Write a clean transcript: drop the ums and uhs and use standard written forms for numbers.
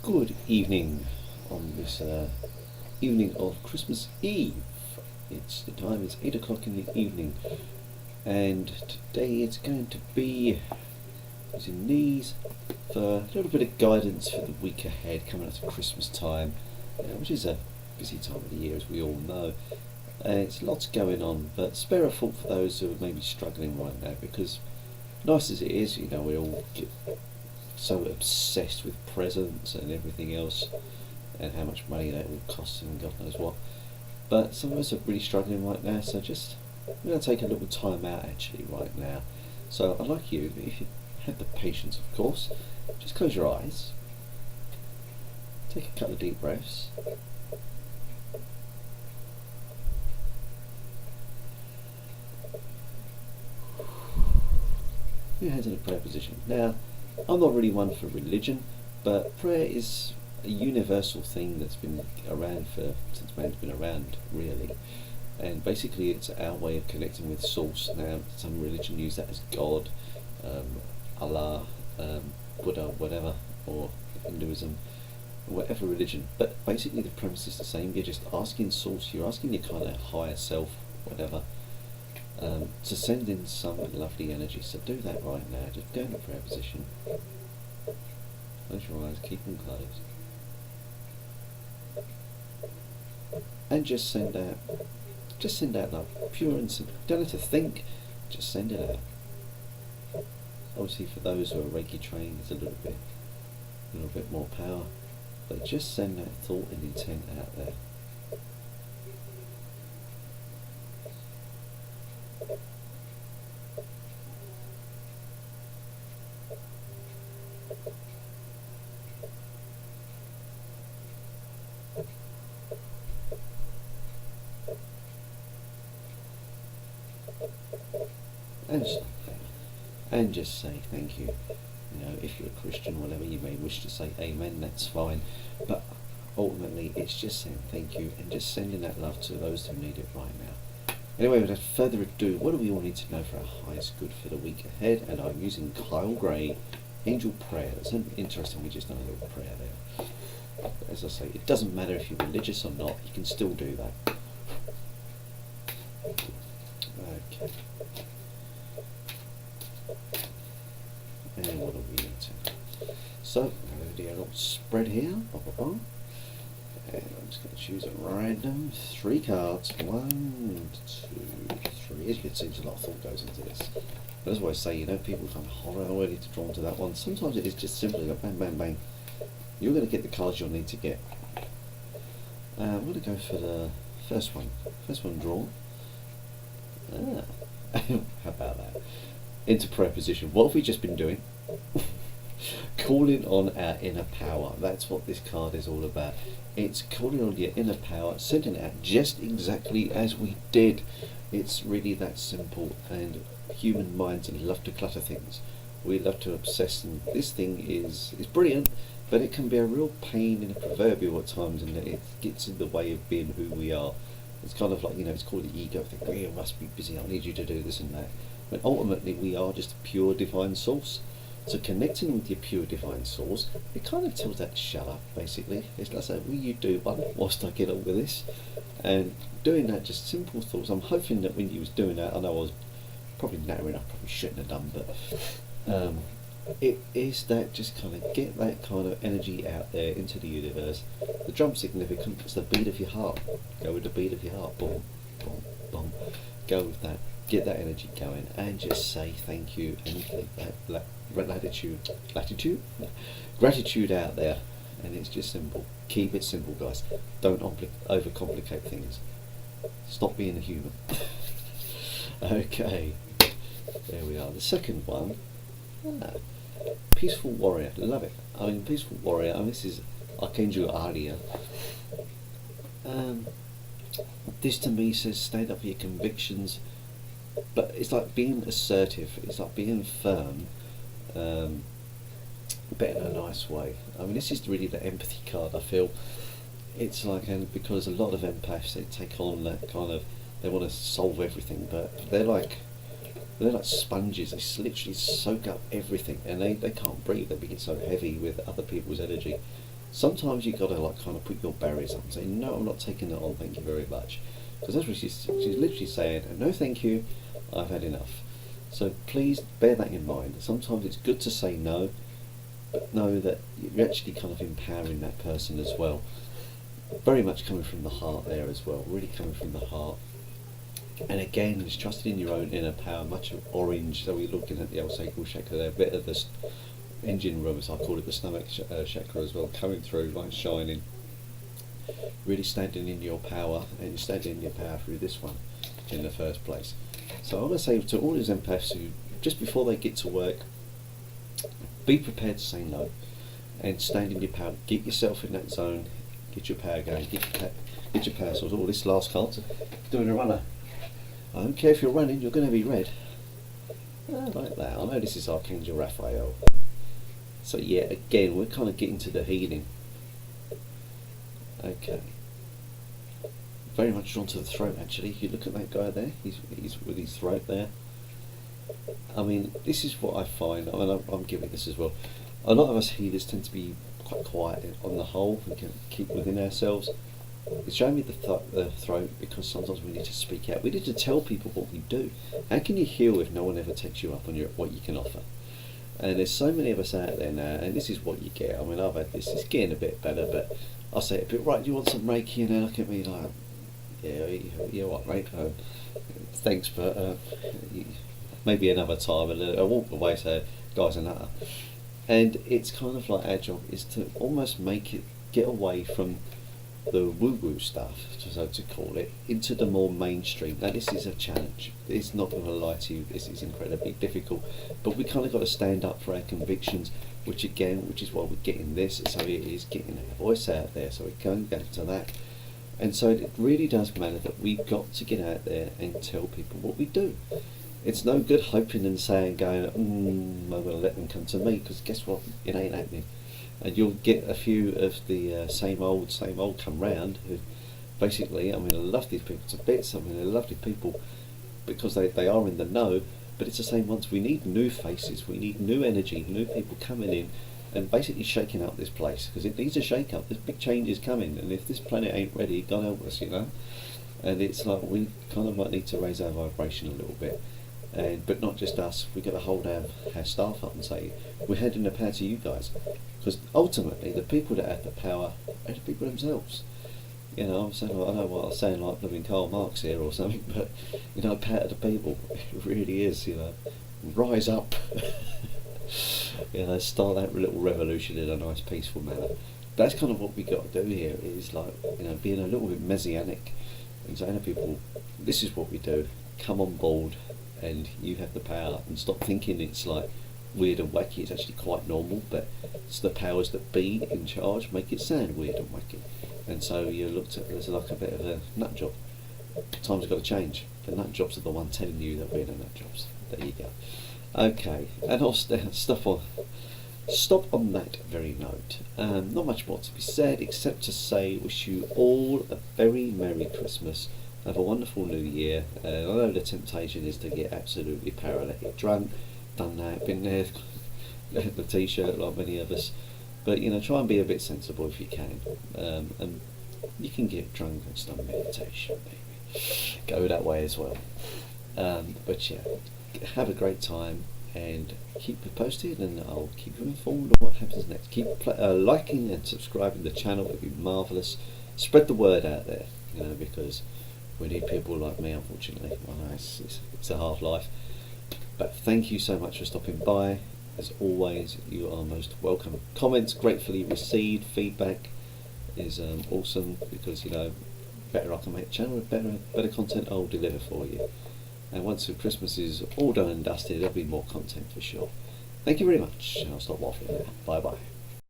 Good evening on this evening of Christmas Eve. The time is 8 o'clock in the evening, and today it's going to be using these for a little bit of guidance for the week ahead, coming up to Christmas time, which is a busy time of the year, as we all know. It's lots going on, but spare a thought for those who are maybe struggling right now, because nice as it is, we all get so obsessed with presents and everything else, and how much money that all costs and God knows what. But some of us are really struggling right now, so we're going to take a little time out actually right now. So I'd like you, if you have the patience of course, just close your eyes, take a couple of deep breaths, your hands in a prayer position. Now, I'm not really one for religion, but prayer is a universal thing that's been around since man's been around, really. And basically, it's our way of connecting with Source. Now, some religion use that as God, Allah, Buddha, whatever, or Hinduism, whatever religion. But basically, the premise is the same. You're just asking Source. You're asking your kind of higher self, whatever, to send in some lovely energy. So do that right now. Just go into prayer position. Close your eyes, keep them closed. And just send out love, pure and simple. You don't have to think, just send it out. Obviously for those who are Reiki trained, it's a little bit more power. But just send that thought and intent out there. And just say thank you. If you're a Christian, whatever, you may wish to say amen, that's fine. But ultimately, it's just saying thank you and just sending that love to those who need it right now. Anyway, without further ado, what do we all need to know for our highest good for the week ahead? And I'm using Kyle Gray, Angel Prayer. It's interesting, we just done a little prayer there. But as I say, it doesn't matter if you're religious or not, you can still do that. Okay. And what are we into? So, I'm going to do a little spread here. And I'm just going to choose a random 3 cards. 1, 2, 3. As you can see, there's a lot of thought goes into this. But as I always say, people kind of horror already to drawn to that one. Sometimes it is just simply like bang, bang, bang. You're going to get the cards you'll need to get. I'm going to go for the first one. First one drawn. How about that? Into prayer position. What have we just been doing? Calling on our inner power. That's what this card is all about. It's calling on your inner power, sending it out just exactly as we did. It's really that simple. And human minds love to clutter things. We love to obsess, and this thing is brilliant, but it can be a real pain in the proverbial at times, and it gets in the way of being who we are. It's kind of like, it's called the ego thing. Oh, you must be busy, I need you to do this and that. But ultimately, we are just a pure divine source. So connecting with your pure divine source, it kind of tells that to shut up, basically. It's like, will you do one whilst I get on with this? And doing that, just simple thoughts. I'm hoping that when you was doing that, I know I was probably nattering, I probably shouldn't have done, but it is that just kind of get that kind of energy out there into the universe. The drum's significant, it's the beat of your heart. Go with the beat of your heart. Boom, boom, boom. Go with that. Get that energy going and just say thank you and get that gratitude out there. And it's just simple. Keep it simple, guys. Don't overcomplicate things. Stop being a human. Okay, there we are. The second one, Peaceful Warrior. Love it. Peaceful Warrior. This is Archangel Aria. This to me says stand up for your convictions. But it's like being assertive, it's like being firm, but in a nice way. This is really the empathy card, I feel. It's like, and because a lot of empaths, they take on that kind of, they want to solve everything, but they're like they're like sponges. They literally soak up everything, and they can't breathe. They become so heavy with other people's energy. Sometimes you gotta like kind of put your barriers up and say, no, I'm not taking that on. Thank you very much. Because that's what she's literally saying. No, thank you. I've had enough. So please bear that in mind. Sometimes it's good to say no, but know that you're actually kind of empowering that person as well. Very much coming from the heart there as well. Really coming from the heart. And again, it's trusting in your own inner power. Much of orange. So we're looking at the old sacral chakra there. A bit of the engine room, as I call it, the stomach chakra as well, coming through, like shining. Really standing in your power, and you're standing in your power through this one in the first place. So I want to say to all these empaths who, just before they get to work, be prepared to say no, and stand in your power. Get yourself in that zone. Get your power going. Get your power source. Oh, this last card's doing a runner. I don't care if you're running. You're going to be red. Like that. I know this is Archangel Raphael. So yeah, again, we're kind of getting to the healing. Okay. Very much drawn to the throat, actually. You look at that guy there. He's with his throat there. I mean, this is what I find. I mean, I'm giving this as well. A lot of us healers tend to be quite quiet on the whole. We can keep within ourselves. It's showing me the throat because sometimes we need to speak out. We need to tell people what we do. How can you heal if no one ever takes you up on what you can offer? And there's so many of us out there now, and this is what you get. I mean, I've had this. It's getting a bit better, but I'll say a bit. Right, do you want some Reiki? And they look at me like, yeah, what, right? Thanks, but maybe another time. And I walk away, say, guy's a nutter. And it's kind of like our job is to almost make it get away from the woo-woo stuff, so to call it, into the more mainstream. Now this is a challenge. It's not going to lie to you, this is incredibly difficult, but we kind of got to stand up for our convictions, which is why we're getting this, so it is getting our voice out there, so we're going back to that. And so it really does matter that we've got to get out there and tell people what we do. It's no good hoping and saying, going, I'm going to let them come to me, because guess what, it ain't happening. And you'll get a few of the same old come round who basically, I mean, I love these people to bits. I mean, they're lovely people because they are in the know, but it's the same ones. We need new faces, we need new energy, new people coming in and basically shaking up this place, because it needs a shake up. This big change is coming, and if this planet ain't ready, God help us, you know. And it's like we kind of might need to raise our vibration a little bit. But not just us, we've got to hold our staff up and say, we're handing the power to you guys. Because ultimately, the people that have the power are the people themselves. You know, I know what I'm saying, like living Karl Marx here or something, but, you know, power to the people, it really is, you know. Rise up. You know, start that little revolution in a nice, peaceful manner. That's kind of what we got to do here, is like, you know, being a little bit messianic and saying to people, this is what we do, come on board. And you have the power, and stop thinking it's like weird and wacky. It's actually quite normal, but it's the powers that be in charge make it sound weird and wacky. And so you're looked at as like a bit of a nut job. Times have got to change. The nut jobs are the one telling you that we're the nut jobs. There you go. Okay, and I'll stop on that very note. Not much more to be said except to say, wish you all a very Merry Christmas. Have a wonderful New Year. I know the temptation is to get absolutely paralytic drunk. Done that, been there, the t-shirt like many of us. But you know, try and be a bit sensible if you can. And you can get drunk and some meditation, maybe. Go that way as well. But yeah, have a great time and keep me posted, and I'll keep you informed of what happens next. Keep liking and subscribing to the channel. It would be marvellous. Spread the word out there, you know, because we need people like me, unfortunately. I know it's a hard life. But thank you so much for stopping by. As always, you are most welcome. Comments gratefully received. Feedback is awesome, because, you know, better I can make a channel, better content I'll deliver for you. And once the Christmas is all done and dusted, there'll be more content for sure. Thank you very much, and I'll stop waffling now. Bye bye.